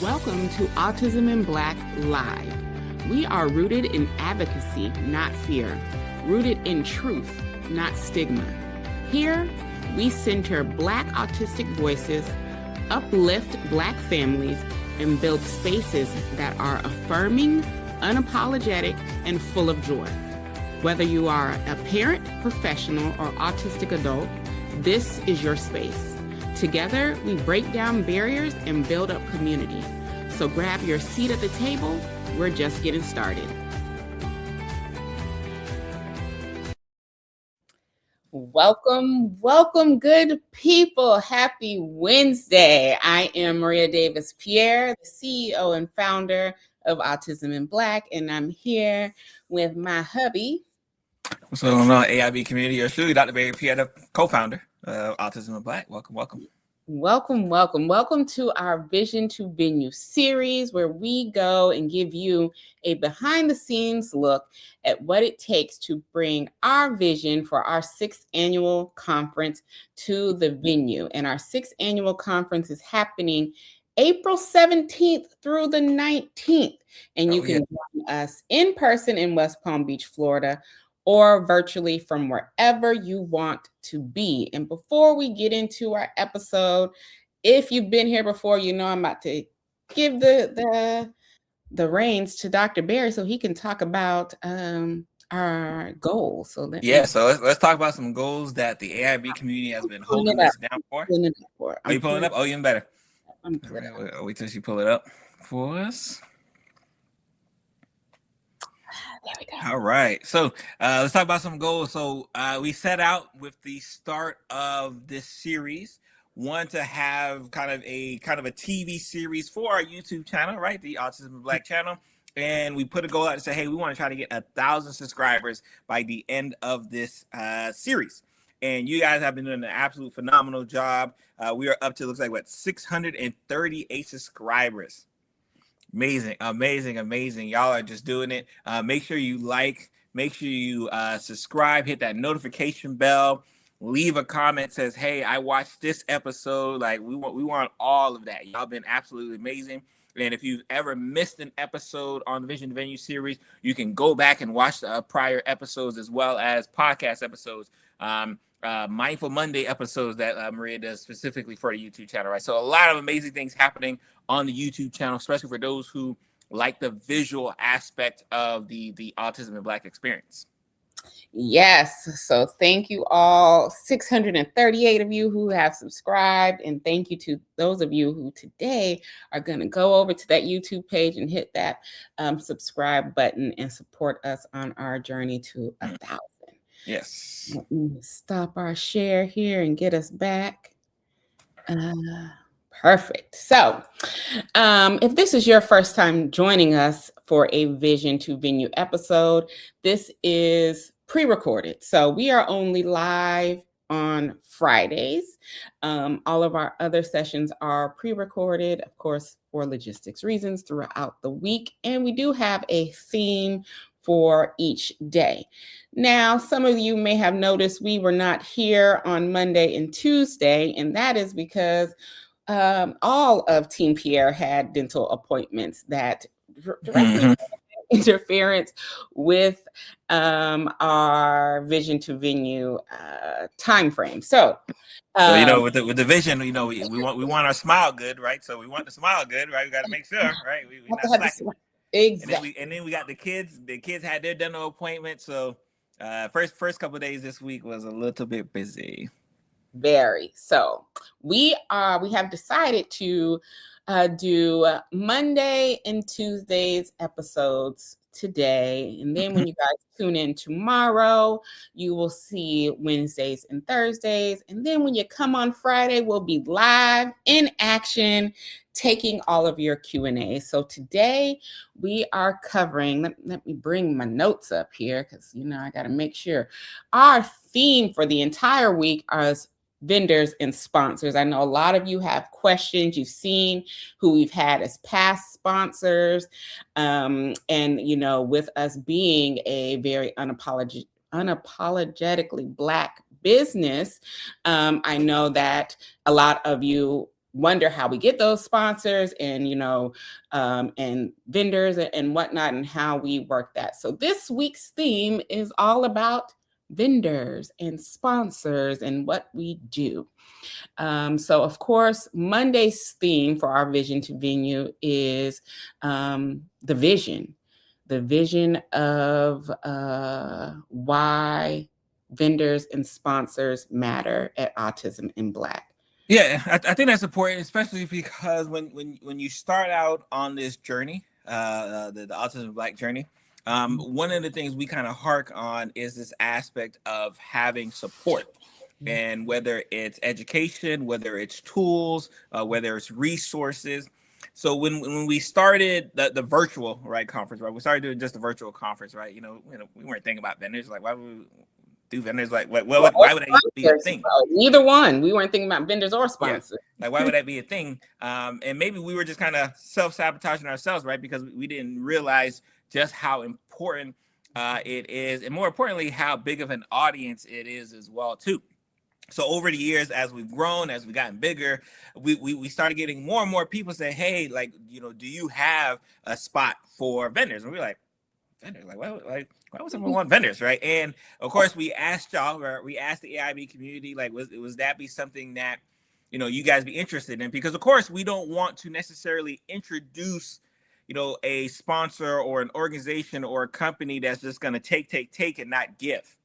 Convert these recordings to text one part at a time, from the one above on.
Welcome to Autism in Black Live. We are rooted in advocacy, not fear, rooted in truth, not stigma. Here, we center Black autistic voices, uplift Black families, and build spaces that are affirming, unapologetic, and full of joy. Whether you are a parent, professional, or autistic adult, this is your space. Together, we break down barriers and build up community. So grab your seat at the table. We're just getting started. Welcome, good people. Happy Wednesday. I am Maria Davis-Pierre, the CEO and founder of Autism in Black, and I'm here with my hubby. What's going on, AIB community? Yours truly, Dr. Barry Pierre, the co-founder of Autism in Black. Welcome. Welcome to our Vision to Venue series, where we go and give you a behind the scenes look at what it takes to bring our vision for our 6th annual conference to the venue. And our 6th annual conference is happening April 17th through the 19th. And you can join us in person in West Palm Beach, Florida, or virtually from wherever you want to be. And before we get into our episode, if you've been here before, you know I'm about to give the reins to Dr. Barry so he can talk about our goals. So let's talk about some goals that the AIB community has been holding us down for. Are you pulling it up? Oh, even better. I'm pulling it up. Wait till she pull it up for us. There we go. All right. So let's talk about some goals. So we set out with the start of this series, one to have kind of a TV series for our YouTube channel, right? The Autism in Black channel. And we put a goal out to say, hey, we want to try to get 1,000 subscribers by the end of this series. And you guys have been doing an absolute phenomenal job. We are up to, looks like, 638 subscribers. Amazing. Y'all are just doing it. Make sure you like, make sure you subscribe, hit that notification bell, leave a comment, says, hey, I watched this episode. Like, we want all of that. Y'all been absolutely amazing. And if you've ever missed an episode on the Vision to Venue series, you can go back and watch the prior episodes as well as podcast episodes. Mindful Monday episodes that Maria does specifically for the YouTube channel, right? So a lot of amazing things happening on the YouTube channel, especially for those who like the visual aspect of the Autism in Black experience. Yes. So thank you all, 638 of you who have subscribed. And thank you to those of you who today are going to go over to that YouTube page and hit that subscribe button and support us on our journey to 1,000. Yes. Let me stop our share here and get us back. Perfect. So if this is your first time joining us for a Vision to Venue episode, this is pre-recorded. So we are only live on Fridays. All of our other sessions are pre-recorded, of course, for logistics reasons throughout the week. And we do have a theme for each day. Now, some of you may have noticed we were not here on Monday and Tuesday, and that is because all of Team Pierre had dental appointments that directly interference with our Vision to Venue time frame. So with the vision, we want our smile good, right? So we want the smile good, right? We got to make sure, right? We not slacking. Exactly. And then we got the kids. The kids had their dental appointment, so first couple of days this week was a little bit busy. Very. So we have decided to do Monday and Tuesdays episodes today. And then when you guys tune in tomorrow, you will see Wednesdays and Thursdays. And then when you come on Friday, we'll be live in action, taking all of your Q&A. So today we are covering, let me bring my notes up here because, I got to make sure. Our theme for the entire week is vendors and sponsors. I know a lot of you have questions. You've seen who we've had as past sponsors. And, with us being a very unapologetically Black business, I know that a lot of you wonder how we get those sponsors and, and vendors and whatnot, and how we work that. So this week's theme is all about vendors and sponsors and what we do. So of course, Monday's theme for our Vision to Venue is the vision of why vendors and sponsors matter at Autism in Black. Yeah, I think that's important, especially because when you start out on this journey, the Autism Black journey, one of the things we kind of hark on is this aspect of having support. And whether it's education, whether it's tools, whether it's resources. So when we started the virtual conference, right, we started doing just the virtual conference, right? We weren't thinking about vendors. Like, why would we do vendors? Like, why would that even be a thing? Neither one. We weren't thinking about vendors or sponsors. Yeah. Like, why would that be a thing? And maybe we were just kind of self-sabotaging ourselves, right? Because we didn't realize just how important it is, and more importantly, how big of an audience it is as well, too. So over the years, as we've grown, as we've gotten bigger, we started getting more and more people say, hey, do you have a spot for vendors? And we're like, vendors? Why would someone want vendors, right? And of course, we asked y'all, or we asked the AIB community, was that be something that, you guys be interested in? Because of course, we don't want to necessarily introduce, a sponsor or an organization or a company that's just going to take and not give.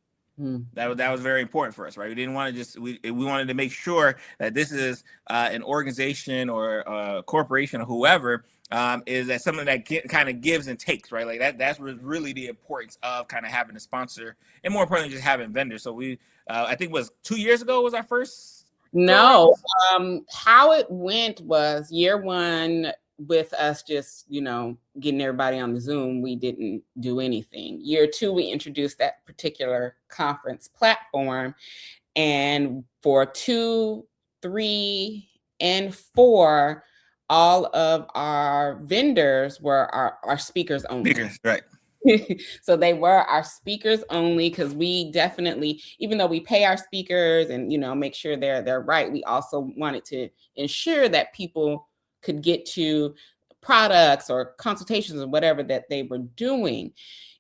That was very important for us, right? We didn't want to we wanted to make sure that this is an organization or a corporation or whoever is that something that kind of gives and takes, right? Like that's really the importance of kind of having a sponsor, and more importantly, just having vendors. So we, I think it was 2 years ago was our first. No, how it went was year one with us just, getting everybody on the Zoom, we didn't do anything. Year two, we introduced that particular conference platform. And for 2, 3, and 4, all of our vendors were our speakers only. Speakers, right. So they were our speakers only, because we definitely, even though we pay our speakers and make sure they're right, we also wanted to ensure that people could get to products or consultations or whatever that they were doing.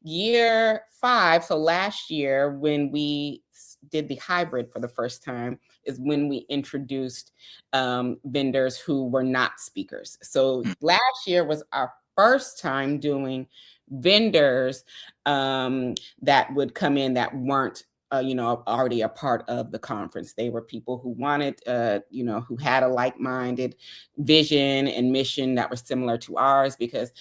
Year 5, so last year when we did the hybrid for the first time, is when we introduced vendors who were not speakers. So last year was our first time doing vendors that would come in that weren't already a part of the conference. They were people who wanted, who had a like-minded vision and mission that were similar to ours, because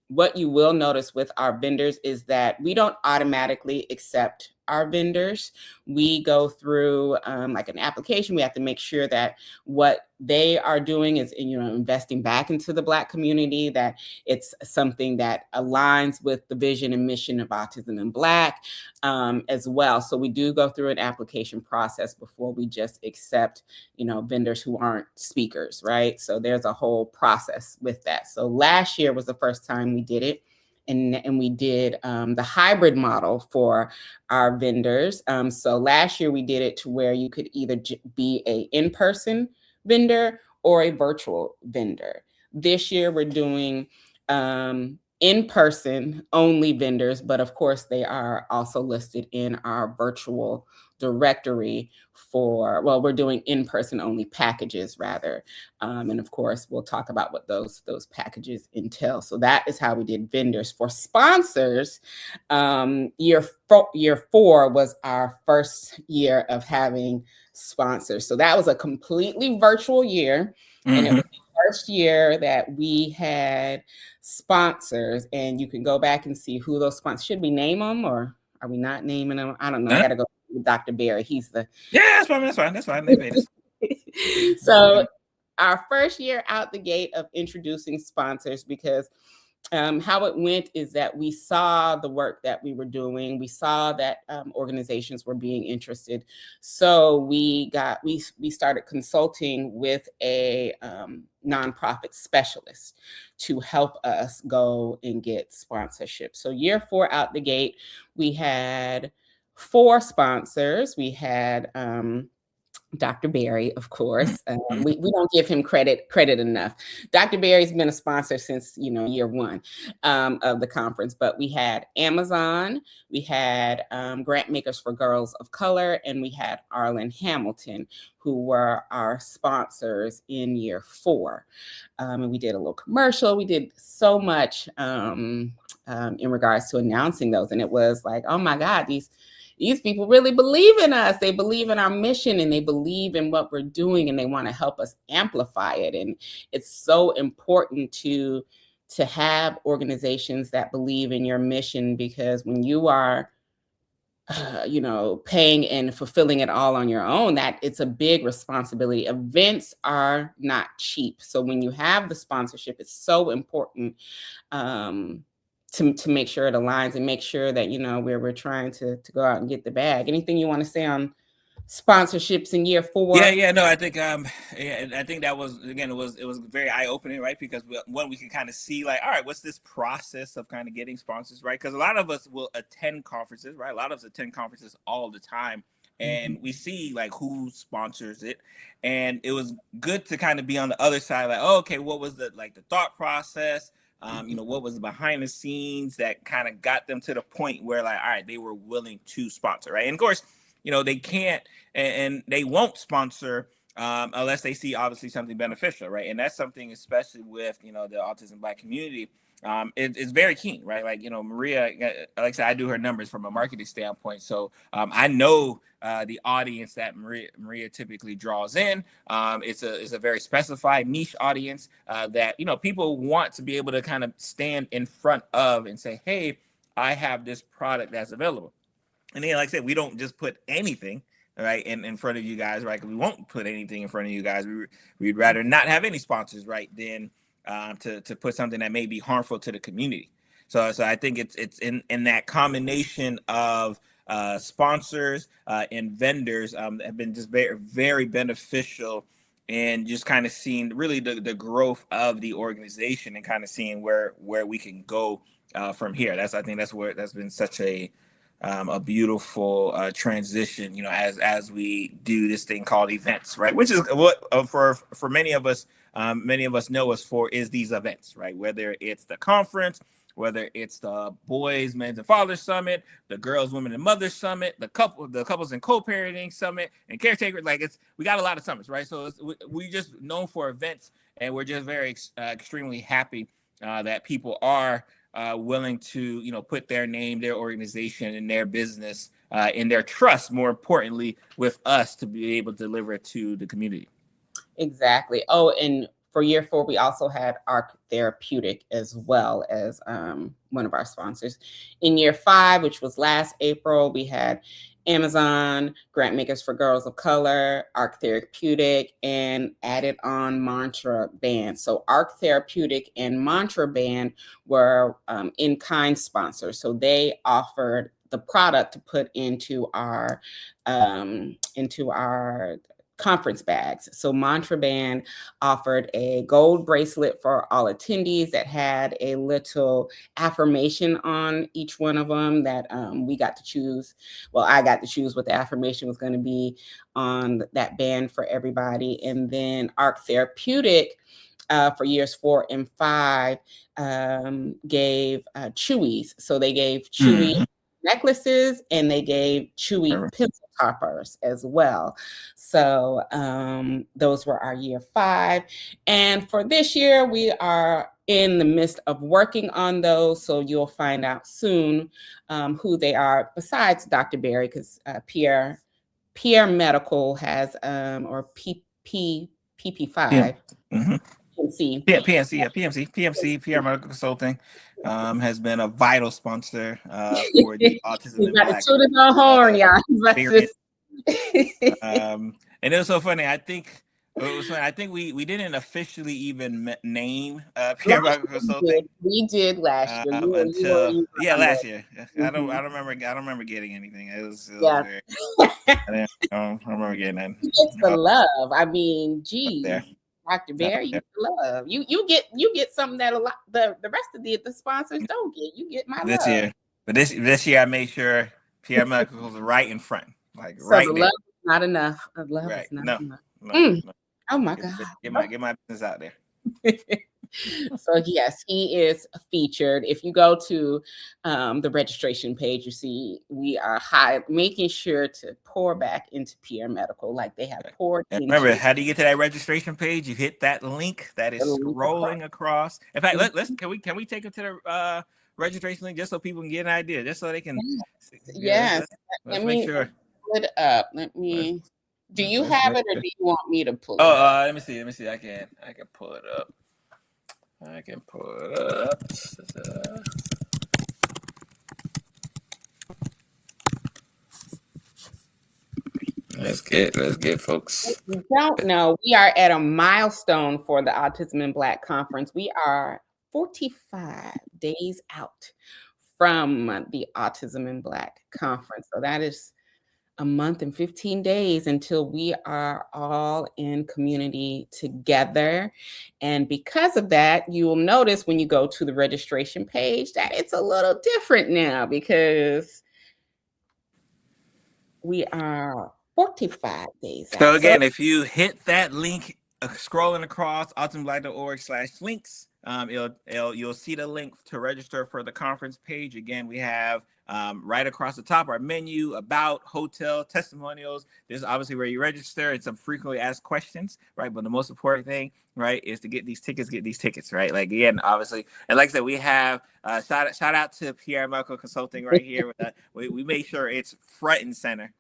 what you will notice with our vendors is that we don't automatically accept our vendors. We go through like an application. We have to make sure that what they are doing is, investing back into the Black community, that it's something that aligns with the vision and mission of Autism in Black as well. So we do go through an application process before we just accept, vendors who aren't speakers, right? So there's a whole process with that. So last year was the first time we did it. And we did the hybrid model for our vendors. So last year we did it to where you could either be a in-person vendor or a virtual vendor. This year we're doing in-person only vendors, but of course they are also listed in our virtual directory we're doing in-person only packages rather. And of course, we'll talk about what those packages entail. So that is how we did vendors. For sponsors, year 4 was our first year of having sponsors. So that was a completely virtual year. And it was the first year that we had sponsors, and you can go back and see who those sponsors. Should we name them, or are we not naming them? I don't know. I got to go with Dr. Barry. He's the that's fine. They paid us. So our first year out the gate of introducing sponsors, because how it went is that we saw the work that we were doing. We saw that organizations were being interested. So we started consulting with a nonprofit specialist to help us go and get sponsorship. So year 4 out the gate, we had 4 sponsors. We had Dr. Barry, of course. We don't give him credit enough. Dr. Barry's been a sponsor since, year one of the conference, but we had Amazon, we had Grant Makers for Girls of Color, and we had Arlen Hamilton, who were our sponsors in year 4. And we did a little commercial. We did so much in regards to announcing those. And it was like, oh my God, these people really believe in us. They believe in our mission and they believe in what we're doing and they want to help us amplify it. And it's so important to have organizations that believe in your mission, because when you are paying and fulfilling it all on your own, that it's a big responsibility. Events are not cheap. So when you have the sponsorship, it's so important to make sure it aligns and make sure that, we're trying to go out and get the bag. Anything you want to say on sponsorships in year 4? No, I think I think that was, again, it was very eye-opening, right? Because we can kind of see, like, all right, what's this process of kind of getting sponsors, right? Because a lot of us will attend conferences, right? A lot of us attend conferences all the time, and we see like who sponsors it, and it was good to kind of be on the other side, like, oh, okay, what was the thought process? What was behind the scenes that kind of got them to the point where, like, all right, they were willing to sponsor, right? And of course, they can't and they won't sponsor unless they see obviously something beneficial, right? And that's something, especially with the autism Black community, it's very keen, right? Like, Maria, like I said, I do her numbers from a marketing standpoint, so I know the audience that Maria typically draws in. It's a very specified niche audience that people want to be able to kind of stand in front of and say, hey, I have this product that's available. And then, like I said, we don't just put anything right in front of you guys, right? We won't put anything in front of you guys. We'd rather not have any sponsors, right, than to put something that may be harmful to the community. So I think it's in that combination of sponsors and vendors have been just very, very beneficial, and just kind of seeing really the growth of the organization and kind of seeing where we can go from here. I think that's been such a beautiful transition, as we do this thing called events, right? Which is what for many of us know us for, is these events, right? Whether it's the conference, whether it's the Boys, Men's, and Fathers Summit, the Girls, Women, and Mothers Summit, the Couples and Co-Parenting Summit, and Caretaker. Like, we got a lot of summits, right? So we just known for events, and we're just very extremely happy that people are willing to put their name, their organization, and their business and their trust, more importantly, with us to be able to deliver it to the community. Exactly. Oh, and for year 4, we also had ARC Therapeutic as well as one of our sponsors. In year 5, which was last April, we had Amazon, Grant Makers for Girls of Color, ARC Therapeutic, and added on Mantra Band. So ARC Therapeutic and Mantra Band were in-kind sponsors. So they offered the product to put into our conference bags. So Mantra Band offered a gold bracelet for all attendees that had a little affirmation on each one of them that we got to choose. Well, I got to choose what the affirmation was going to be on that band for everybody. And then ARC Therapeutic for years 4 and 5 gave Chewies. So they gave Chewy necklaces and they gave Chewy pencil toppers as well. So those were our year 5. And for this year, we are in the midst of working on those. So you'll find out soon who they are, besides Dr. Barry, because Pierre Medical has, or PP5. PMC, PR Medical Consulting, has been a vital sponsor for the Autism and Black experience. And it was so funny. I think we didn't officially even name PR Medical Consulting. We did last year. Last year. I don't remember getting anything. It was very, I don't remember getting that. It's the love. I mean, geez. Dr. Barry, you love. You get something that the rest of the sponsors don't get. You get my love. But this year I made sure PR Medical was right in front. Like, so right the there. love is not enough. Love Right. is not No. enough. No. Oh my God. Get my business out there. So yes, he is featured. If you go to the registration page, you see we are making sure to pour back into PR Medical like they have poured and into. remember, how do you get to that registration page? You hit that link that is scrolling across. In fact, can we take it to the registration link just so people can get an idea, just so they can. Yes. Let's make sure. Pull it up. Let me. Do you have it, or do you want me to pull it up? Let me see. I can pull it up. Let's get folks. If you don't know, we are at a milestone for the Autism in Black conference. We are 45 days out from the Autism in Black conference. So that is a month and 15 days until we are all in community together. And because of that, you will notice when you go to the registration page that it's a little different now, because we are 45 days out. So again, if you hit that link, scrolling across autismblack.org/links, you'll see the link to register for the conference page. Again, we have right across the top our menu, about, hotel, testimonials. This is obviously where you register, and some frequently asked questions, right? But the most important thing, right, is to get these tickets, right? Like, again, obviously, and like I said, we have shout out to PR Medical Consulting right here. We made sure it's front and center.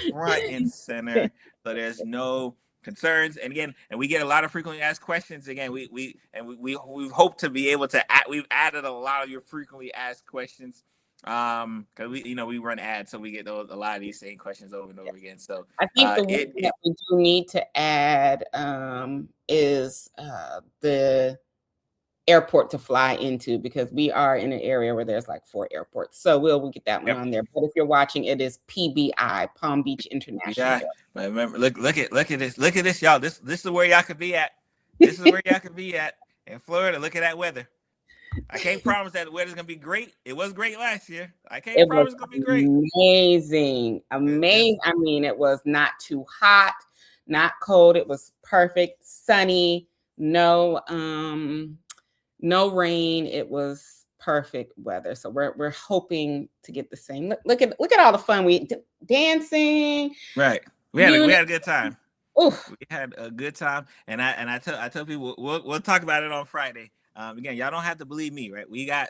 So there's no concerns. And again, and we get a lot of frequently asked questions. Again, we hope to be able to we've added a lot of your frequently asked questions, because we run ads, so we get a lot of these same questions over and over again. So I think the one that we do need to add is the airport to fly into, because we are in an area where there's like 4 airports. So we'll get that one on there. But if you're watching, it is PBI, Palm Beach International. Yeah, but remember, look at this, y'all. This is where y'all could be at. This is where y'all could be at in Florida. Look at that weather. I can't promise that the weather's gonna be great. It was great last year. I can't promise it's gonna be great. Amazing. I mean, it was not too hot, not cold. It was perfect, sunny, no rain. It was perfect weather. So we're hoping to get the same. Look at all the fun we dancing. Right. We had a good time. Oof. We had a good time, and I tell people we'll talk about it on Friday. Again, y'all don't have to believe me, right? We got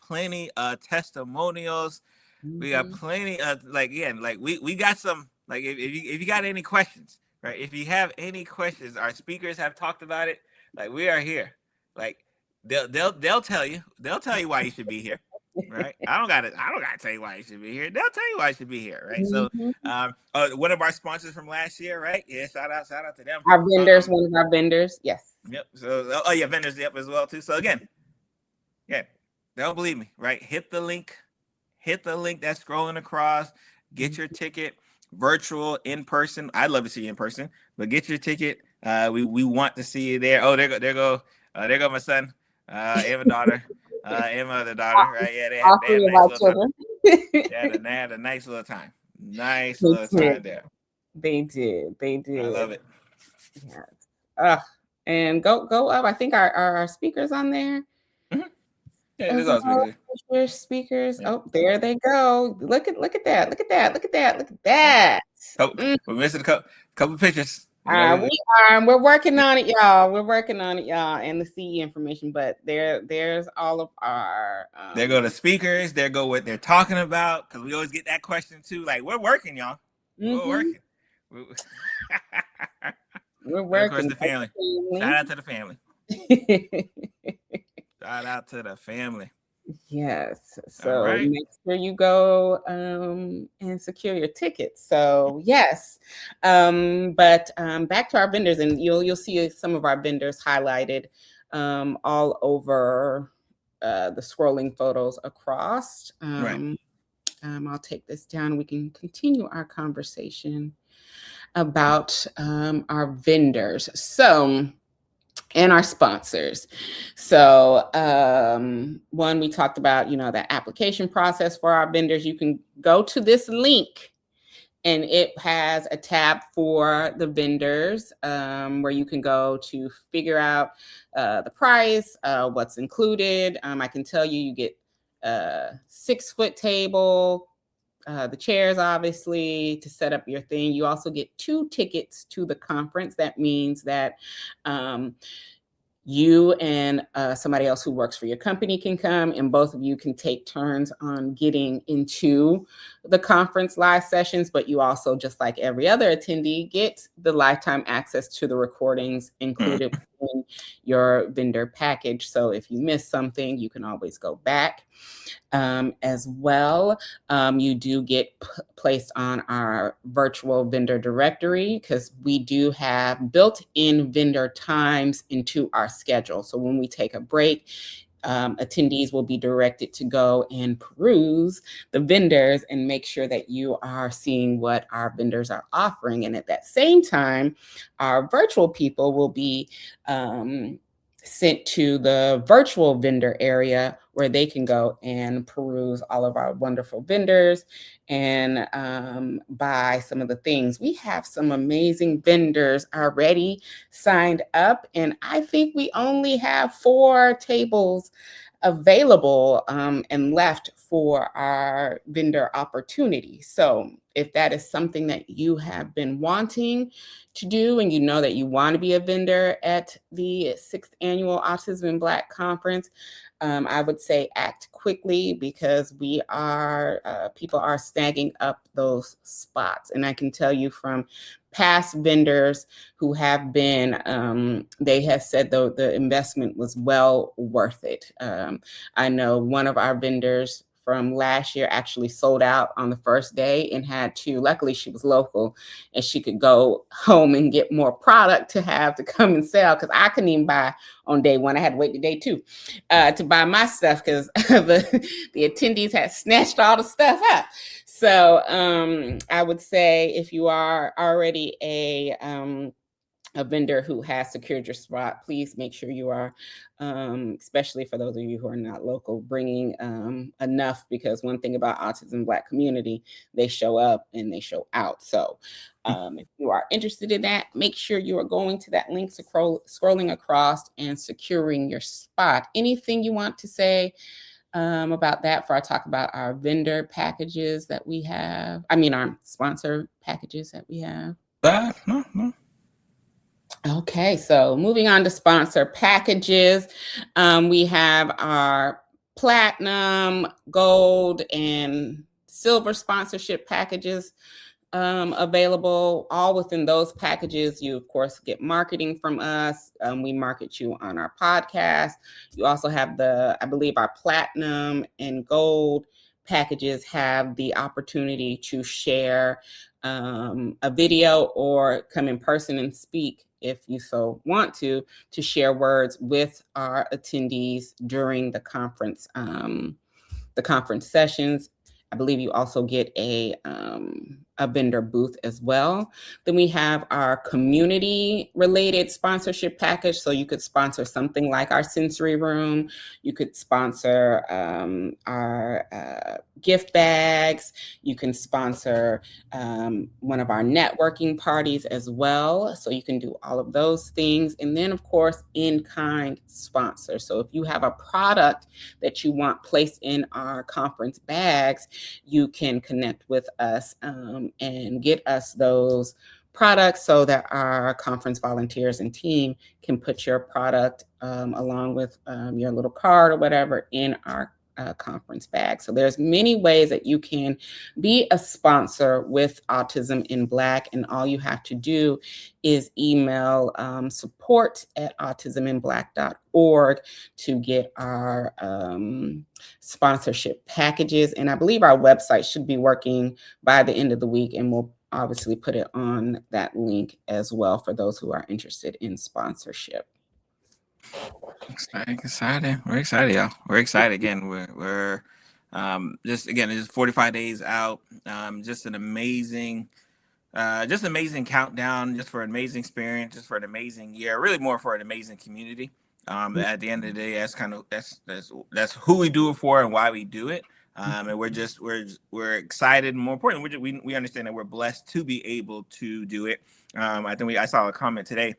plenty of testimonials. Mm-hmm. We got plenty of we got some, like, if you got any questions, right? If you have any questions, our speakers have talked about it. Like, we are here. Like, they'll tell you why you should be here, right? I don't gotta tell you why you should be here. They'll tell you why you should be here, right? Mm-hmm. So one of our sponsors from last year, right? Yeah, shout out to them. Our vendors, one of our vendors, yes. Yep. So vendors, yep, as well too. So again, don't believe me, right? Hit the link that's scrolling across. Get your ticket, virtual, in person. I'd love to see you in person, but get your ticket. We want to see you there. Oh, there go my son, and my daughter, and my other daughter. Right? Yeah, they had a nice little time. They had a nice little time. Nice little time there. They did. I love it. Yes. And go up. I think our speakers on there. Mm-hmm. Yeah, there's all speakers. Yeah. Oh, there they go. Look at that. We're missing a couple pictures. We're working on it, y'all. And the CE information, but there's all of our. There go the speakers. There go what they're talking about, because we always get that question too. Like, we're working, y'all. Mm-hmm. We're working. We're working. Of course, the family. Shout out to the family. Shout out to the family. Yes. So make sure you go and secure your tickets. So yes. But back to our vendors, and you'll see some of our vendors highlighted all over the scrolling photos across. I'll take this down. We can continue our conversation about our vendors. And our sponsors. So one, we talked about, the application process for our vendors. You can go to this link And it has a tab for the vendors where you can go to figure out the price, what's included. I can tell you, you get a 6-foot table, the chairs, obviously, to set up your thing. You also get 2 tickets to the conference. That means that you and somebody else who works for your company can come, and both of you can take turns on getting into the conference live sessions. But you also, just like every other attendee, get the lifetime access to the recordings included in your vendor package. So if you miss something, you can always go back. As well, you do get placed on our virtual vendor directory, because we do have built-in vendor times into our schedule. So when we take a break, attendees will be directed to go and peruse the vendors and make sure that you are seeing what our vendors are offering. And at that same time, our virtual people will be sent to the virtual vendor area, where they can go and peruse all of our wonderful vendors and buy some of the things. We have some amazing vendors already signed up, and I think we only have 4 tables available and left for our vendor opportunity. So if that is something that you have been wanting to do, and you know that you want to be a vendor at the 6th Annual Autism in Black Conference, I would say act quickly, because we are people are snagging up those spots. And I can tell you from past vendors who have been, they have said though the investment was well worth it. I know one of our vendors from last year actually sold out on the first day, and had to, luckily she was local and she could go home and get more product to have to come and sell, because I couldn't even buy on day 1. I had to wait to day 2 to buy my stuff, because the attendees had snatched all the stuff up. So I would say, if you are already a vendor who has secured your spot, please make sure you are, especially for those of you who are not local, bringing enough, because one thing about Autism Black community, they show up and they show out. So if you are interested in that, make sure you are going to that link, scrolling across and securing your spot. Anything you want to say about that before I talk about our vendor packages that we have? I mean, our sponsor packages that we have. No. Okay, so moving on to sponsor packages, we have our platinum, gold, and silver sponsorship packages available. All within those packages, you of course get marketing from us. We market you on our podcast. You also have I believe our platinum and gold packages have the opportunity to share a video, or come in person and speak, if you so want to share words with our attendees during the conference sessions. I believe you also get a vendor booth as well. Then we have our community related sponsorship package. So you could sponsor something like our sensory room. You could sponsor our gift bags. You can sponsor one of our networking parties as well. So you can do all of those things. And then of course, in-kind sponsor. So if you have a product that you want placed in our conference bags, you can connect with us and get us those products, so that our conference volunteers and team can put your product along with your little card or whatever in our conference bag. So there's many ways that you can be a sponsor with Autism in Black, and all you have to do is email support@autisminblack.org to get our sponsorship packages. And I believe our website should be working by the end of the week, and we'll obviously put it on that link as well for those who are interested in sponsorship. Excited. We're excited, y'all. We're excited again. We're just 45 days out. Just an amazing countdown, just for an amazing experience, just for an amazing year, really more for an amazing community. At the end of the day, that's who we do it for and why we do it. And we're excited. And more important, we understand that we're blessed to be able to do it. I think I saw a comment today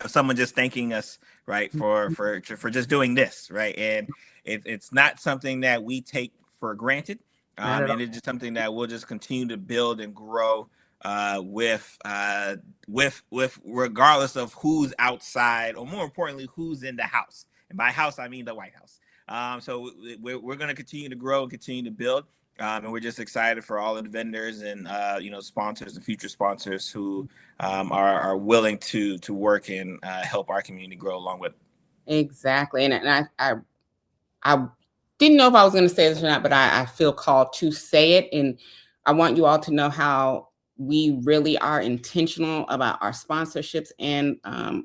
of someone just thanking us, right, for just doing this, right, and it's not something that we take for granted, and it's just something that we'll just continue to build and grow with regardless of who's outside, or more importantly, who's in the house. And by house, I mean the White House. So we're going to continue to grow and continue to build. And we're just excited for all of the vendors and sponsors and future sponsors who are willing to work and help our community grow along with it. Exactly, and I didn't know if I was going to say this or not, but I feel called to say it, and I want you all to know how we really are intentional about our sponsorships and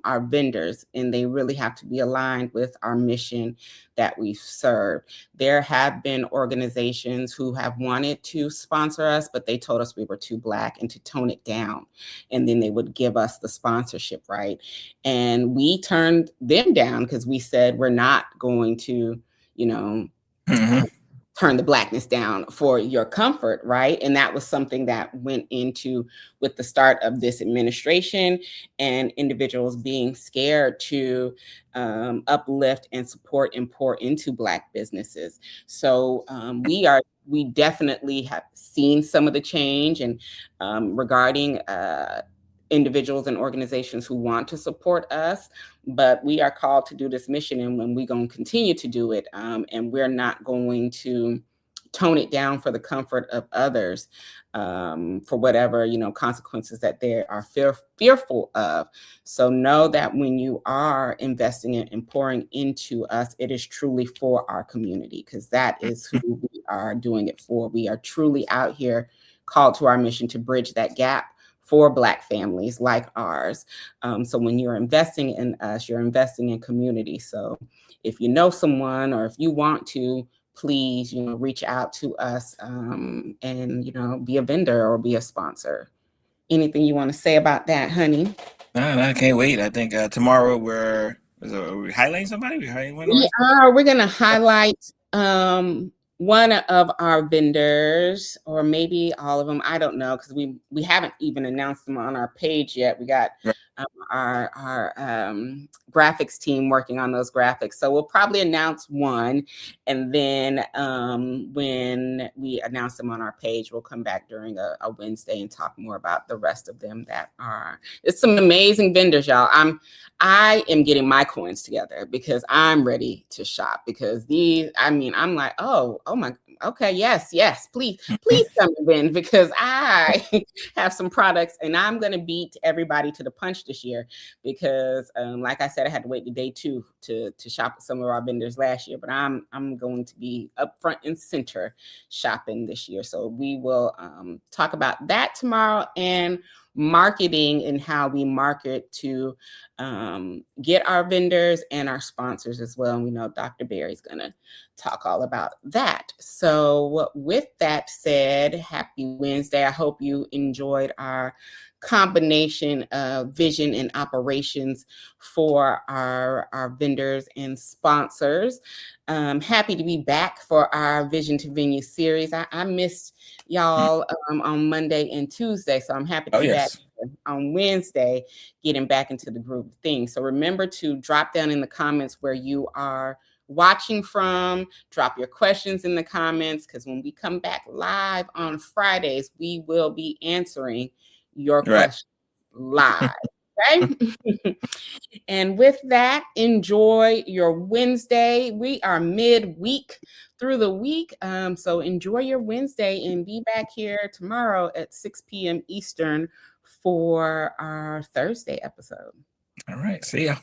our vendors, and they really have to be aligned with our mission that we serve. There have been organizations who have wanted to sponsor us, but they told us we were too Black and to tone it down, and then they would give us the sponsorship, right? And we turned them down because we said we're not going to, turn the Blackness down for your comfort, right? And that was something that went into with the start of this administration and individuals being scared to uplift and support and pour into Black businesses. So we definitely have seen some of the change, and regarding individuals and organizations who want to support us, but we are called to do this mission, and when we're going to continue to do it, and we're not going to tone it down for the comfort of others, for whatever consequences that they are fearful of. So know that when you are investing in and pouring into us, it is truly for our community, because that is who we are doing it for. We are truly out here called to our mission to bridge that gap for Black families like ours. So when you're investing in us, you're investing in community. So if you know someone, or if you want to, please, reach out to us and, be a vendor or be a sponsor. Anything you want to say about that, honey? No, I can't wait. I think tomorrow are we highlighting somebody? We're going to highlight one of our vendors, or maybe all of them. I don't know, because we haven't even announced them on our page yet. We got our graphics team working on those graphics, so we'll probably announce one, and then when we announce them on our page, we'll come back during a Wednesday and talk more about the rest of them. It's some amazing vendors, y'all. I am getting my coins together because I'm ready to shop, because I'm like, oh my, okay, yes, please come in, because I have some products, and I'm going to beat everybody to the punch this year, because like I said, I had to wait to day 2 to shop with some of our vendors last year, but I'm going to be up front and center shopping this year. So we will talk about that tomorrow, and marketing and how we market to get our vendors and our sponsors as well. And we know Dr. Barry's going to talk all about that. So with that said, happy Wednesday. I hope you enjoyed our combination of vision and operations for our vendors and sponsors. Happy to be back for our Vision to Venue series. I missed y'all on Monday and Tuesday, so I'm happy to be back on Wednesday, getting back into the groove of things. So remember to drop down in the comments where you are watching from. Drop your questions in the comments, because when we come back live on Fridays, we will be answering your questions live. Okay. And with that, enjoy your Wednesday. We are midweek through the week. So enjoy your Wednesday, and be back here tomorrow at 6 p.m. Eastern for our Thursday episode. All right. See ya.